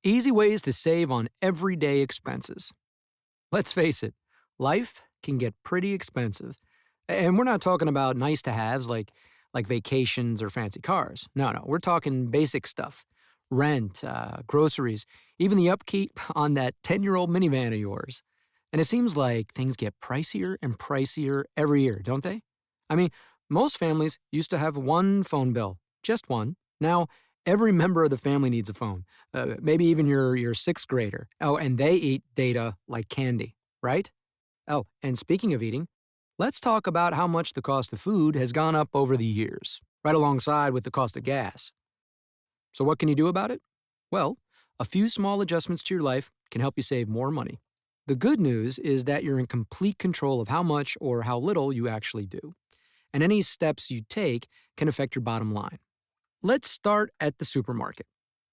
Easy ways to save on everyday expenses. Let's face it, life can get pretty expensive. And we're not talking about nice to haves like vacations or fancy cars. No, we're talking basic stuff rent, groceries, even the upkeep on that 10-year-old minivan of yours. And it seems like things get pricier and pricier every year, don't they? I mean, most families used to have one phone bill, just one. Now, every member of the family needs a phone, maybe even your sixth grader. Oh, and they eat data like candy, right? Oh, and speaking of eating, let's talk about how much the cost of food has gone up over the years, right alongside with the cost of gas. So, what can you do about it? Well, a few small adjustments to your life can help you save more money. The good news is that you're in complete control of how much or how little you actually do, and any steps you take can affect your bottom line. Let's start at the supermarket.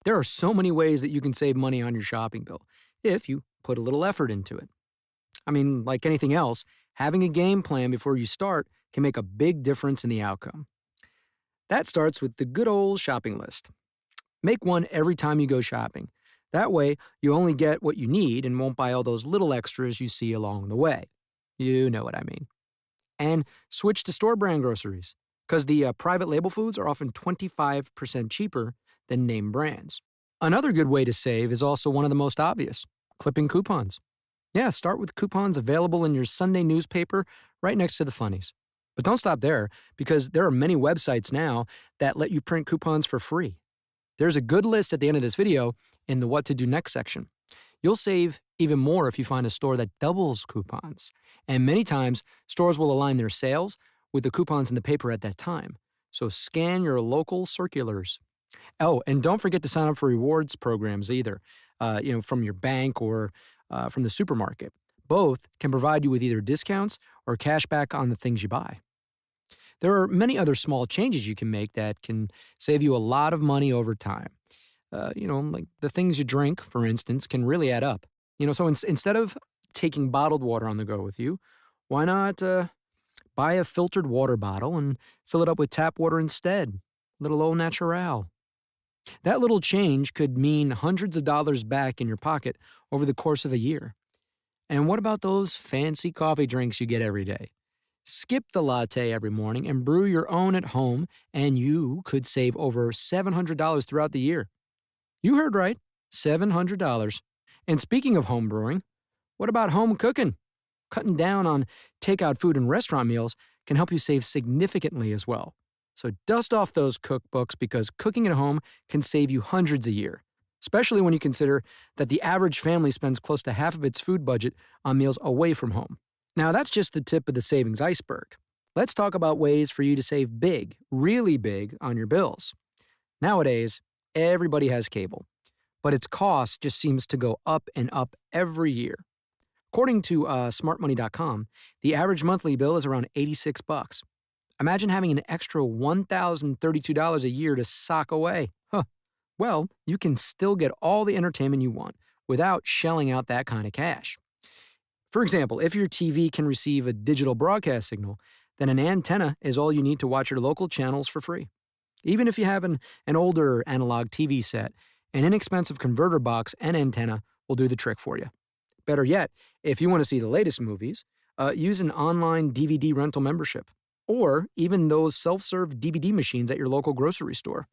There are so many ways that you can save money on your shopping bill if you put a little effort into it. I mean, like anything else, having a game plan before you start can make a big difference in the outcome. That starts with the good old shopping list. Make one every time you go shopping. That way, you only get what you need and won't buy all those little extras you see along the way. You know what I mean. And switch to store brand groceries, because the private label foods are often 25% cheaper than name brands. Another good way to save is also one of the most obvious, clipping coupons. Yeah, start with coupons available in your Sunday newspaper right next to the funnies. But don't stop there, because there are many websites now that let you print coupons for free. There's a good list at the end of this video in the What to Do Next section. You'll save even more if you find a store that doubles coupons. And many times, stores will align their sales with the coupons in the paper at that time. So scan your local circulars. Oh, and don't forget to sign up for rewards programs either, from your bank or from the supermarket. Both can provide you with either discounts or cash back on the things you buy. There are many other small changes you can make that can save you a lot of money over time. Like the things you drink, for instance, can really add up. So instead of taking bottled water on the go with you, why not buy a filtered water bottle and fill it up with tap water instead? Little au naturel. That little change could mean hundreds of dollars back in your pocket over the course of a year. And what about those fancy coffee drinks you get every day? Skip the latte every morning and brew your own at home, and you could save over $700 throughout the year. You heard right, $700. And speaking of home brewing, what about home cooking? Cutting down on takeout food and restaurant meals can help you save significantly as well. So dust off those cookbooks, because cooking at home can save you hundreds a year, especially when you consider that the average family spends close to half of its food budget on meals away from home. Now, that's just the tip of the savings iceberg. Let's talk about ways for you to save big, really big, on your bills. Nowadays, everybody has cable, but its cost just seems to go up and up every year. According to smartmoney.com, the average monthly bill is around $86. Imagine having an extra $1,032 a year to sock away. Well, you can still get all the entertainment you want without shelling out that kind of cash. For example, if your TV can receive a digital broadcast signal, then an antenna is all you need to watch your local channels for free. Even if you have an older analog TV set, an inexpensive converter box and antenna will do the trick for you. Better yet, if you want to see the latest movies, use an online DVD rental membership, or even those self-serve DVD machines at your local grocery store.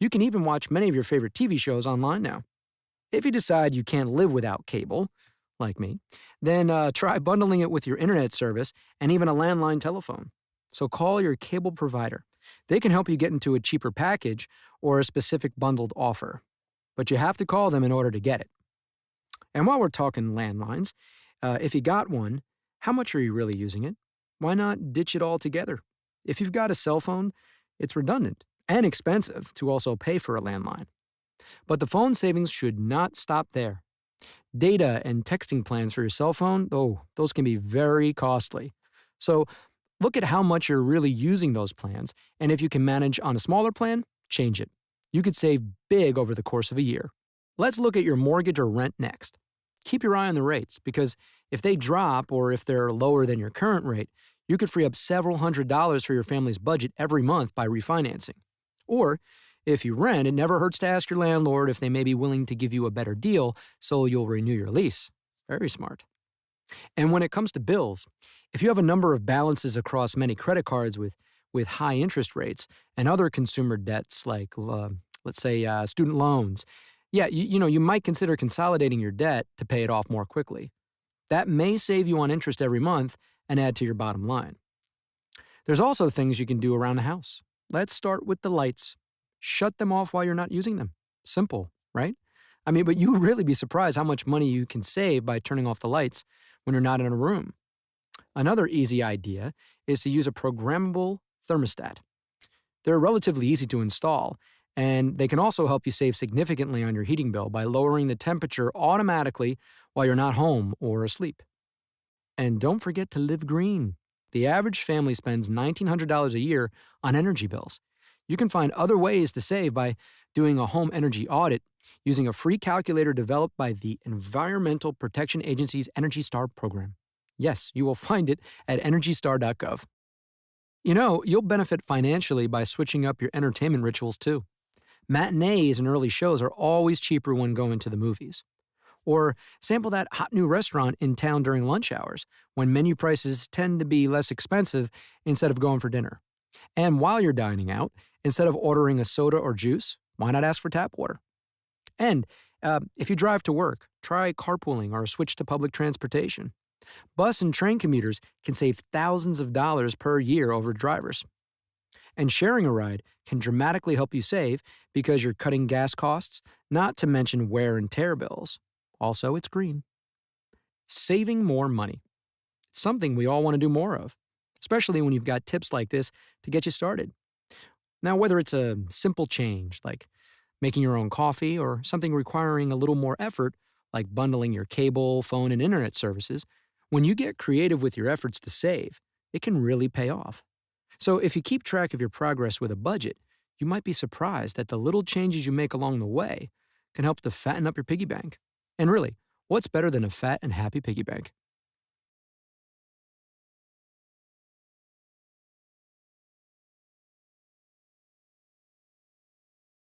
You can even watch many of your favorite TV shows online now. If you decide you can't live without cable, like me, then try bundling it with your internet service and even a landline telephone. So call your cable provider. They can help you get into a cheaper package or a specific bundled offer. But you have to call them in order to get it. And while we're talking landlines, if you got one, how much are you really using it? Why not ditch it altogether? If you've got a cell phone, it's redundant and expensive to also pay for a landline. But the phone savings should not stop there. Data and texting plans for your cell phone, those can be very costly. So look at how much you're really using those plans, and if you can manage on a smaller plan, change it. You could save big over the course of a year. Let's look at your mortgage or rent next. Keep your eye on the rates, because if they drop or if they're lower than your current rate, you could free up several $100s for your family's budget every month by refinancing. Or If you rent, it never hurts to ask your landlord if they may be willing to give you a better deal so you'll renew your lease. Very smart. And when it comes to bills, if you have a number of balances across many credit cards with high interest rates and other consumer debts like, let's say, student loans, yeah, you might consider consolidating your debt to pay it off more quickly. That may save you on interest every month and add to your bottom line. There's also things you can do around the house. Let's start with the lights. Shut them off while you're not using them. Simple, right? I mean, but you would really be surprised how much money you can save by turning off the lights when you're not in a room. Another easy idea is to use a programmable thermostat. They're relatively easy to install, and they can also help you save significantly on your heating bill by lowering the temperature automatically while you're not home or asleep. And don't forget to live green. The average family spends $1,900 a year on energy bills. You can find other ways to save by doing a home energy audit using a free calculator developed by the Environmental Protection Agency's Energy Star program. Yes, you will find it at EnergyStar.gov. You'll benefit financially by switching up your entertainment rituals too. Matinees and early shows are always cheaper when going to the movies. Or sample that hot new restaurant in town during lunch hours, when menu prices tend to be less expensive instead of going for dinner. And while you're dining out, instead of ordering a soda or juice, why not ask for tap water? And if you drive to work, try carpooling or switch to public transportation. Bus and train commuters can save thousands of dollars per year over drivers. And sharing a ride can dramatically help you save because you're cutting gas costs, not to mention wear and tear bills. Also, it's green. Saving more money. It's something we all want to do more of, especially when you've got tips like this to get you started. Now, whether it's a simple change like making your own coffee or something requiring a little more effort like bundling your cable, phone, and internet services, when you get creative with your efforts to save, it can really pay off. So if you keep track of your progress with a budget, you might be surprised that the little changes you make along the way can help to fatten up your piggy bank. And really, what's better than a fat and happy piggy bank?